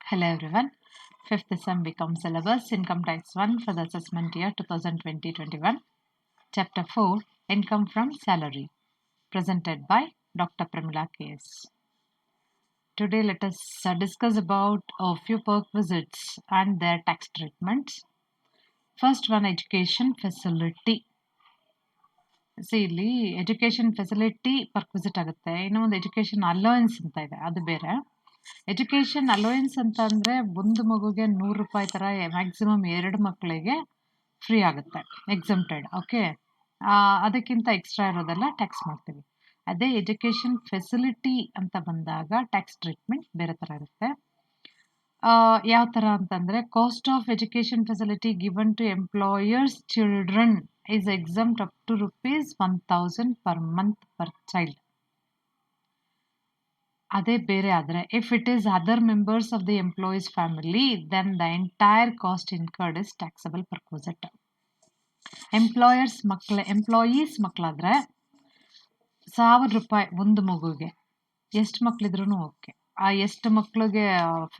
Hello everyone. Fifth Sem Become Syllabus Income Tax 1 for the assessment year 2020-21. Chapter 4 Income from Salary. Presented by Dr. Pramila K.S. Today let us discuss about a few perquisites and their tax treatments. First one, education facility. ಇಲ್ಲಿ education facility ಪರ್ಕ್ವಿಸಿಟ್ ಆಗುತ್ತೆ. ಇನ್ನು ಒಂದು education allowance ಅಂತ ಇದೆ, ಅದು ಬೇರೆ. Education allowance ಅಂತ ಅಂದರೆ ಒಂದು ಮಗುಗೆ ₹100 ಥರ ಮ್ಯಾಕ್ಸಿಮಮ್ 2 ಮಕ್ಕಳಿಗೆ ಫ್ರೀ ಆಗುತ್ತೆ, ಎಕ್ಸಮ್ಟೆಡ್. ಓಕೆ, ಅದಕ್ಕಿಂತ ಎಕ್ಸ್ಟ್ರಾ ಇರೋದೆಲ್ಲ ಟ್ಯಾಕ್ಸ್ ಮಾಡ್ತೀವಿ. ಅದೇ ಎಜುಕೇಷನ್ ಫೆಸಿಲಿಟಿ ಅಂತ ಬಂದಾಗ ಟ್ಯಾಕ್ಸ್ ಟ್ರೀಟ್ಮೆಂಟ್ ಬೇರೆ ಥರ ಇರುತ್ತೆ. ಯಾವ ಥರ ಅಂತಂದರೆ, cost of education facility given to employers children is exempt up to ₹1,000 per month per child. ಅದೇ ಬೇರೆ ಆದರೆ, if it is other members of the employee's family, then the entire cost incurred is taxable perquisite. Employees ಮಕ್ಕಳಾದರೆ ₹1,000 ಒಂದು ಮಗುಗೆ. ಎಷ್ಟು ಮಕ್ಕಳಿದ್ರೂ okay. ಆ ಎಷ್ಟು ಮಕ್ಕಳಿಗೆ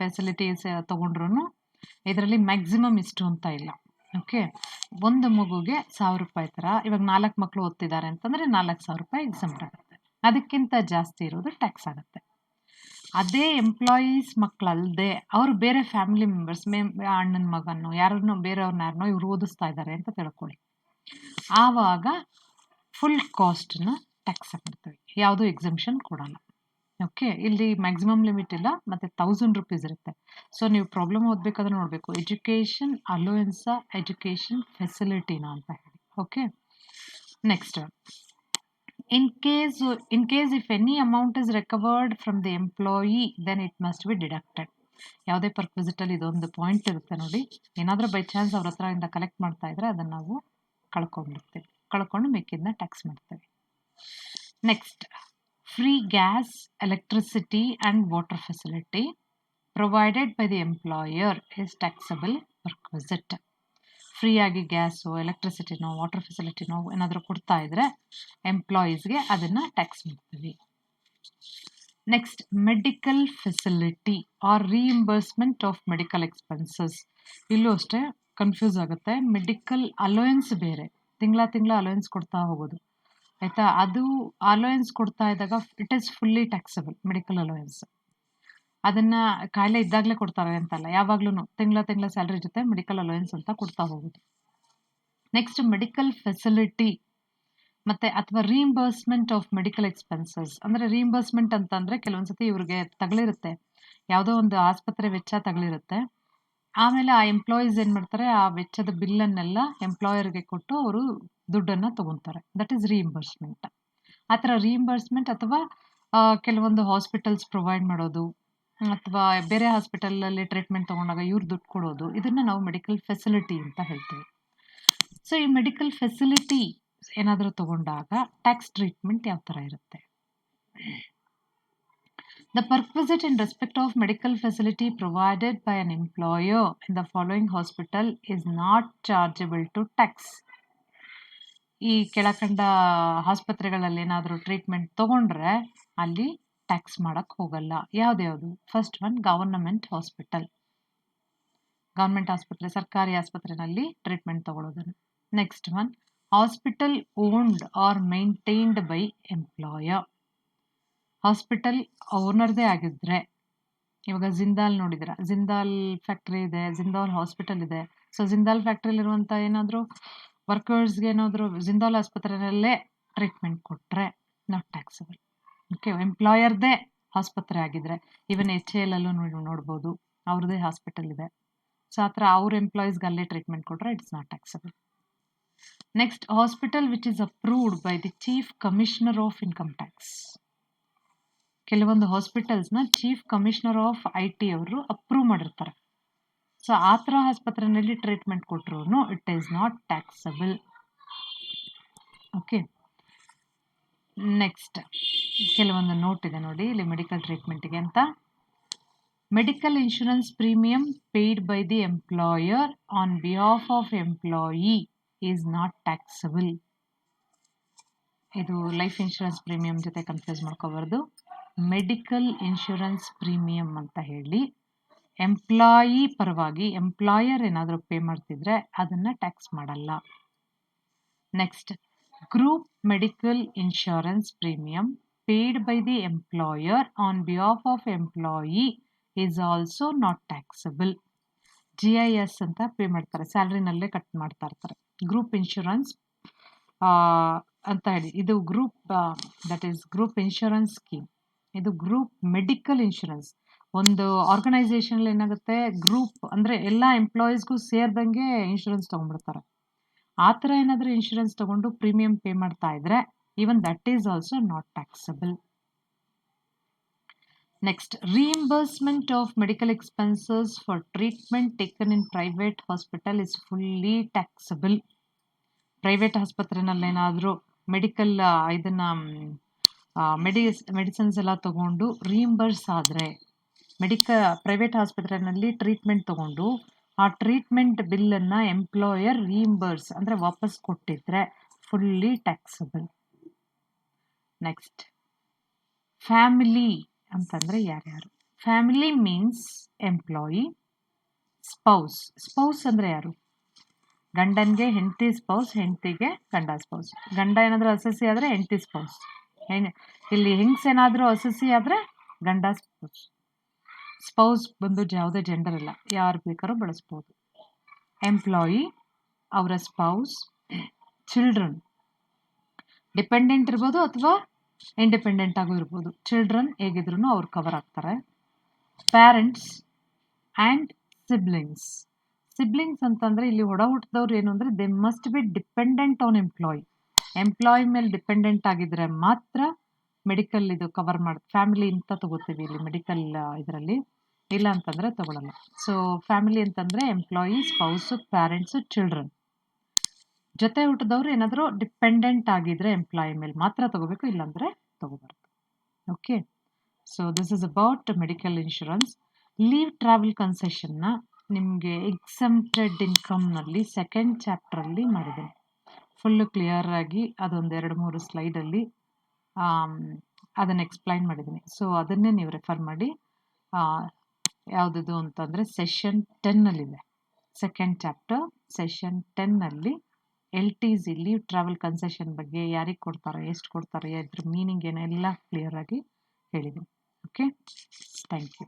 ಫೆಸಿಲಿಟೀಸ್ ತೊಗೊಂಡ್ರು ಇದರಲ್ಲಿ ಮ್ಯಾಕ್ಸಿಮಮ್ ಇಷ್ಟು ಅಂತ ಇಲ್ಲ. ಓಕೆ, ಒಂದು ಮಗುಗೆ ₹1,000 ಥರ. ಇವಾಗ 4 ಮಕ್ಕಳು ಓದ್ತಿದ್ದಾರೆ ಅಂತಂದರೆ ₹4,000 ಎಕ್ಸಮ್ಟ್ ಆಗುತ್ತೆ. ಅದಕ್ಕಿಂತ ಜಾಸ್ತಿ ಇರೋದು ಟ್ಯಾಕ್ಸ್ ಆಗುತ್ತೆ. ಅದೇ ಎಂಪ್ಲಾಯೀಸ್ ಮಕ್ಕಳಲ್ಲದೆ ಅವರು ಬೇರೆ ಫ್ಯಾಮಿಲಿ ಮೆಂಬರ್ಸ್, ಅಣ್ಣನ ಮಗನೋ ಬೇರೆಯವ್ರನ್ನ ಇವ್ರು ಓದಿಸ್ತಾ ಇದ್ದಾರೆ ಅಂತ ತಿಳ್ಕೊಳ್ಳಿ. ಆವಾಗ ಫುಲ್ ಕಾಸ್ಟನ್ನ ಟ್ಯಾಕ್ಸ್ ಹಾಕ್ಬಿಡ್ತೀವಿ, ಯಾವುದೂ ಎಕ್ಸಮ್ಷನ್ ಕೊಡಲ್ಲ. ಓಕೆ, ಇಲ್ಲಿ ಮ್ಯಾಕ್ಸಿಮಮ್ ಲಿಮಿಟ್ ಇಲ್ಲ, ಮತ್ತು ₹1,000 ಇರುತ್ತೆ. ಸೊ ನೀವು ಪ್ರಾಬ್ಲಮ್ ಓದಬೇಕಾದ್ರೆ ನೋಡಬೇಕು, ಎಜುಕೇಷನ್ ಅಲೋಯನ್ಸ ಎಜುಕೇಷನ್ ಫೆಸಿಲಿಟಿನ ಅಂತ ಹೇಳಿ. Okay, next, in case if any amount is recovered from the employee then it must be deducted. ಯಾವುದೇ ಪರ್ಕ್ವಿಸಿಟಲ್ಲಿ ಇದೊಂದು ಪಾಯಿಂಟ್ ಇರುತ್ತೆ ನೋಡಿ. ಏನಾದರೂ ಬೈ ಚಾನ್ಸ್ ಅವ್ರ ಹತ್ರದಿಂದ ಕಲೆಕ್ಟ್ ಮಾಡ್ತಾ ಇದ್ರೆ ಅದನ್ನು ನಾವು ಕಳ್ಕೊಂಡು ಮಿಕ್ಕಿದ್ನ ಟ್ಯಾಕ್ಸ್ ಮಾಡ್ತೇವೆ. Next, free gas, electricity and water facility provided by the employer is taxable perquisite. Free ಆಗಿ ಗ್ಯಾಸು, ಎಲೆಕ್ಟ್ರಿಸಿಟಿನೋ, ವಾಟರ್ ಫೆಸಿಲಿಟಿನೋ ಏನಾದರೂ ಕೊಡ್ತಾ ಇದ್ರೆ ಎಂಪ್ಲಾಯೀಸ್ಗೆ ಅದನ್ನು ಟ್ಯಾಕ್ಸ್ ಮಾಡ್ತೀವಿ. Next, medical facility or reimbursement of medical expenses. ಇಲ್ಲೂ ಅಷ್ಟೇ ಕನ್ಫ್ಯೂಸ್ ಆಗುತ್ತೆ. ಮೆಡಿಕಲ್ ಅಲೋಯನ್ಸ್ ಬೇರೆ, ತಿಂಗಳ ಅಲೋಯನ್ಸ್ ಕೊಡ್ತಾ ಹೋಗೋದು, ಆಯಿತಾ. ಅದು ಅಲೋಯನ್ಸ್ ಕೊಡ್ತಾ ಇದ್ದಾಗ it is fully taxable. Medical allowance ಅದನ್ನು ಕಾಯಿಲೆ ಇದ್ದಾಗಲೇ ಕೊಡ್ತಾರೆ ಅಂತಲ್ಲ, ಯಾವಾಗ್ಲೂ ತಿಂಗಳ ಸ್ಯಾಲ್ರಿ ಜೊತೆ ಮೆಡಿಕಲ್ ಅಲೋಯನ್ಸ್ ಅಂತ ಕೊಡ್ತಾ ಹೋಗೋದು. ನೆಕ್ಸ್ಟ್, ಮೆಡಿಕಲ್ ಫೆಸಿಲಿಟಿ ಮತ್ತು ಅಥವಾ ರೀಇಂಬರ್ಸ್ಮೆಂಟ್ ಆಫ್ ಮೆಡಿಕಲ್ ಎಕ್ಸ್ಪೆನ್ಸಸ್. ಅಂದರೆ ರೀಇಂಬರ್ಸ್ಮೆಂಟ್ ಅಂತಂದರೆ ಕೆಲವೊಂದ್ಸತಿ ಇವ್ರಿಗೆ ತಗಲಿರುತ್ತೆ, ಯಾವುದೋ ಒಂದು ಆಸ್ಪತ್ರೆ ವೆಚ್ಚ ತಗಲಿರುತ್ತೆ. ಆಮೇಲೆ ಆ ಎಂಪ್ಲಾಯೀಸ್ ಏನು ಮಾಡ್ತಾರೆ, ಆ ವೆಚ್ಚದ ಬಿಲ್ಲನ್ನೆಲ್ಲ ಎಂಪ್ಲಾಯರ್ಗೆ ಕೊಟ್ಟು ಅವರು ದುಡ್ಡನ್ನು ತೊಗೊತಾರೆ. That is reimbursement. ಆ ಥರ ರೀಇಂಬರ್ಸ್ಮೆಂಟ್ ಅಥವಾ ಕೆಲವೊಂದು ಹಾಸ್ಪಿಟಲ್ಸ್ ಪ್ರೊವೈಡ್ ಮಾಡೋದು, ಅಥವಾ ಬೇರೆ ಹಾಸ್ಪಿಟಲಲ್ಲಿ ಟ್ರೀಟ್ಮೆಂಟ್ ತೊಗೊಂಡಾಗ ಇವ್ರು ದುಡ್ಡು ಕೊಡೋದು, ಇದನ್ನು ನಾವು ಮೆಡಿಕಲ್ ಫೆಸಿಲಿಟಿ ಅಂತ ಹೇಳ್ತೀವಿ. ಸೊ ಈ ಮೆಡಿಕಲ್ ಫೆಸಿಲಿಟಿ ಏನಾದರೂ ತೊಗೊಂಡಾಗ ಟ್ಯಾಕ್ಸ್ ಟ್ರೀಟ್ಮೆಂಟ್ ಯಾವ ಥರ ಇರುತ್ತೆ? The perquisite in respect of medical facility provided by an employer in the following hospital is not chargeable to tax. ಈ ಕೆಳಕಂಡ ಆಸ್ಪತ್ರೆಗಳಲ್ಲಿ ಏನಾದರೂ ಟ್ರೀಟ್ಮೆಂಟ್ ತೊಗೊಂಡ್ರೆ ಅಲ್ಲಿ ಟ್ಯಾಕ್ಸ್ ಮಾಡೋಕ್ಕೆ ಹೋಗಲ್ಲ. ಯಾವ್ದ್ಯಾವುದು? First one, government hospital, government ಆಸ್ಪತ್ರೆ, ಸರ್ಕಾರಿ ಆಸ್ಪತ್ರೆಯಲ್ಲಿ ಟ್ರೀಟ್ಮೆಂಟ್ ತೊಗೊಳೋದನ್ನು. Next one, hospital owned or maintained by employer. Hospital ಓನರ್ದೇ ಆಗಿದ್ರೆ, ಇವಾಗ ಜಿಂದಾಲ್ ನೋಡಿದ್ರೆ, ಜಿಂದಾಲ್ ಫ್ಯಾಕ್ಟ್ರಿ ಇದೆ, ಜಿಂದಾಲ್ ಹಾಸ್ಪಿಟಲ್ ಇದೆ. ಸೊ ಜಿಂದಾಲ್ ಫ್ಯಾಕ್ಟ್ರಿಲಿರುವಂಥ ಏನಾದರೂ ವರ್ಕರ್ಸ್ಗೆ ಏನಾದರೂ ಜಿಂದಾಲ್ ಆಸ್ಪತ್ರೆಯಲ್ಲೇ ಟ್ರೀಟ್ಮೆಂಟ್ ಕೊಟ್ಟರೆ ನಾಟ್ ಟ್ಯಾಕ್ಸಬಲ್. ಓಕೆ, ಎಂಪ್ಲಾಯರ್ದೇ ಆಸ್ಪತ್ರೆ ಆಗಿದ್ರೆ, ಈವನ್ HAL ಅಲ್ಲೂ ನೋಡ್ಬೋದು, ಅವ್ರದ್ದೇ ಹಾಸ್ಪಿಟಲ್ ಇದೆ. ಸೊ ಆ ಥರ ಅವ್ರ ಎಂಪ್ಲಾಯೀಸ್ಗೆ ಅಲ್ಲೇ ಟ್ರೀಟ್ಮೆಂಟ್ ಕೊಟ್ಟರೆ it's not taxable. Next, hospital which is approved by the chief commissioner of income tax. ಕೆಲವೊಂದು ಹಾಸ್ಪಿಟಲ್ಸ್ನ ಚೀಫ್ ಕಮಿಷನರ್ ಆಫ್ IT ಅವರು ಅಪ್ರೂವ್ ಮಾಡಿರ್ತಾರೆ. ಸೊ ಆ ಥರ ಆಸ್ಪತ್ರೆಯಲ್ಲಿ ಟ್ರೀಟ್ಮೆಂಟ್ ಕೊಟ್ಟರು it is not taxable. Okay, next, ಕೆಲವೊಂದು ನೋಟ್ ಇದೆ ನೋಡಿ ಇಲ್ಲಿ ಮೆಡಿಕಲ್ ಟ್ರೀಟ್ಮೆಂಟ್ಗೆ ಅಂತ. Medical insurance premium paid by the employer on behalf of employee is not taxable. ಇದು ಲೈಫ್ ಇನ್ಶೂರೆನ್ಸ್ ಪ್ರೀಮಿಯಂ ಜೊತೆ ಕನ್ಫ್ಯೂಸ್ ಮಾಡ್ಕೋಬಾರ್ದು. ಮೆಡಿಕಲ್ ಇನ್ಶೂರೆನ್ಸ್ ಪ್ರೀಮಿಯಂ ಅಂತ ಹೇಳಿ ಎಂಪ್ಲಾಯಿ ಪರವಾಗಿ ಎಂಪ್ಲಾಯರ್ ಏನಾದರೂ ಪೇ ಮಾಡ್ತಿದ್ರೆ ಅದನ್ನು ಟ್ಯಾಕ್ಸ್ ಮಾಡಲ್ಲ. Next, group medical insurance premium paid by the employer on behalf of employee is also not taxable. GIS ಅಂತ ಪೇ ಮಾಡ್ತಾರೆ, ಸ್ಯಾಲ್ರಿನಲ್ಲೇ ಕಟ್ ಮಾಡ್ತಾ ಇರ್ತಾರೆ. ಗ್ರೂಪ್ ಇನ್ಶೂರೆನ್ಸ್ ಅಂತ ಹೇಳಿ, ಇದು group that is group insurance scheme. ಇದು ಗ್ರೂಪ್ ಮೆಡಿಕಲ್ ಇನ್ಶೂರೆನ್ಸ್. ಒಂದು ಆರ್ಗನೈಸೇಷನಲ್ಲಿ ಏನಾಗುತ್ತೆ, ಗ್ರೂಪ್ ಅಂದರೆ ಎಲ್ಲ ಎಂಪ್ಲಾಯೀಸ್ಗೂ ಸೇರಿದಂಗೆ ಇನ್ಶೂರೆನ್ಸ್ ತೊಗೊಂಡ್ಬಿಡ್ತಾರೆ. ಆ ಥರ ಏನಾದರೂ ಇನ್ಶೂರೆನ್ಸ್ ತೊಗೊಂಡು ಪ್ರೀಮಿಯಂ ಪೇ ಮಾಡ್ತಾ ಇದ್ರೆ even that is also not taxable. Next, reimbursement of medical expenses for treatment taken in private hospital is fully taxable. Private ಆಸ್ಪತ್ರೆನಲ್ಲೇನಾದರೂ ಮೆಡಿಕಲ್ ಇದನ್ನು ಮೆಡಿಸಿನ್ಸ್ ಎಲ್ಲ ತೊಗೊಂಡು ರೀಇಂಬರ್ಸ್ ಆದರೆ, ಪ್ರೈವೇಟ್ ಆಸ್ಪತ್ರೆಯಲ್ಲಿ ಟ್ರೀಟ್ಮೆಂಟ್ ತೊಗೊಂಡು ಆ ಟ್ರೀಟ್ಮೆಂಟ್ ಬಿಲ್ಲನ್ನು ಎಂಪ್ಲಾಯರ್ ರೀಇಂಬರ್ಸ್ ಅಂದರೆ ವಾಪಸ್ ಕೊಟ್ಟಿದ್ರೆ ಫುಲ್ಲಿ ಟ್ಯಾಕ್ಸಬಲ್. ನೆಕ್ಸ್ಟ್, ಫ್ಯಾಮಿಲಿ ಅಂತಂದರೆ ಯಾರ್ಯಾರು? ಫ್ಯಾಮಿಲಿ ಮೀನ್ಸ್ ಎಂಪ್ಲಾಯಿ, ಸ್ಪೌಸ್ ಅಂದರೆ ಯಾರು? ಗಂಡನಿಗೆ ಹೆಂಡತಿ ಸ್ಪೌಸ್, ಹೆಂಡತಿಗೆ ಗಂಡ ಸ್ಪೌಸ್. ಗಂಡ ಏನಾದರೂ ಅಸಸಿ ಆದರೆ ಹೆಂಡತಿ ಸ್ಪೌಸ್. ಇಲ್ಲಿ ಹೆಂಗ್ಸೇನಾದರೂ ಅಸಸಿ ಆದರೆ ಗಂಡ ಸ್ಪೌಸ್. ಸ್ಪೌಸ್ ಬಂದು ಯಾವುದೇ ಜೆಂಡರ್ ಇಲ್ಲ, ಯಾರು ಬೇಕಾದ್ರೂ ಬಳಸ್ಬೋದು. ಎಂಪ್ಲಾಯಿ, ಅವರ ಸ್ಪೌಸ್. ಚಿಲ್ಡ್ರನ್, ಡಿಪೆಂಡೆಂಟ್ ಇರ್ಬೋದು ಅಥವಾ ಇಂಡಿಪೆಂಡೆಂಟ್ ಆಗೂ ಇರ್ಬೋದು. ಚಿಲ್ಡ್ರನ್ ಹೇಗಿದ್ರು ಅವ್ರು ಕವರ್ ಆಗ್ತಾರೆ. Parents and siblings. ಸಿಬ್ಲಿಂಗ್ಸ್ ಅಂತಂದರೆ ಇಲ್ಲಿ ಹುಟ್ಟಿದವ್ರು ಏನು ಅಂದರೆ they must be dependent on employee ಮೇಲೆ ಡಿಪೆಂಡೆಂಟ್ ಆಗಿದ್ರೆ ಮಾತ್ರ ಮೆಡಿಕಲ್ ಇದು ಕವರ್ ಫ್ಯಾಮಿಲಿ ಅಂತ ತಗೋತೀವಿ ಇಲ್ಲಿ ಮೆಡಿಕಲ್ ಇದರಲ್ಲಿ, ಇಲ್ಲ ಅಂತಂದರೆ ತಗೊಳ್ಳಲ್ಲ. ಸೊ ಫ್ಯಾಮಿಲಿ ಅಂತಂದರೆ ಎಂಪ್ಲಾಯಿ, ಸ್ಪೌಸು, ಪ್ಯಾರೆಂಟ್ಸು, ಚಿಲ್ಡ್ರನ್. ಜೊತೆ ಹುಟ್ಟಿದವ್ರು ಏನಾದರೂ ಡಿಪೆಂಡೆಂಟ್ ಆಗಿದ್ರೆ ಎಂಪ್ಲಾಯಿ ಮೇಲೆ ಮಾತ್ರ ತಗೋಬೇಕು, ಇಲ್ಲಾಂದರೆ ತಗೋಬಾರ್ದು. Okay, so this is about medical insurance. Leave travel ಕನ್ಸೆಷನ್ನ ನಿಮಗೆ ಎಕ್ಸಮ್ಟೆಡ್ ಇನ್ಕಮ್ನಲ್ಲಿ ಸೆಕೆಂಡ್ ಚಾಪ್ಟ್ರಲ್ಲಿ ಮಾಡಿದ್ದೀನಿ. ಫುಲ್ಲು ಕ್ಲಿಯರ್ ಆಗಿ ಅದೊಂದು 2-3 ಸ್ಲೈಡಲ್ಲಿ ಅದನ್ನು ಎಕ್ಸ್ಪ್ಲೈನ್ ಮಾಡಿದ್ದೀನಿ. ಸೊ ಅದನ್ನೇ ನೀವು ರೆಫರ್ ಮಾಡಿ. ಯಾವುದಿದು ಅಂತಂದರೆ ಸೆಷನ್ 10ನಲ್ಲಿದೆ, ಸೆಕೆಂಡ್ ಚಾಪ್ಟರ್ ಸೆಷನ್ 10ನಲ್ಲಿ LTC ಲೀವ್ ಟ್ರಾವೆಲ್ ಕನ್ಸೆಷನ್ ಬಗ್ಗೆ ಯಾರಿಗೆ ಕೊಡ್ತಾರೆ, ಎಷ್ಟು ಕೊಡ್ತಾರೆ, ಇದ್ರ ಮೀನಿಂಗ್ ಏನೆಲ್ಲ ಕ್ಲಿಯರ್ ಆಗಿ ಹೇಳಿದ್ದೀನಿ. Okay, thank you.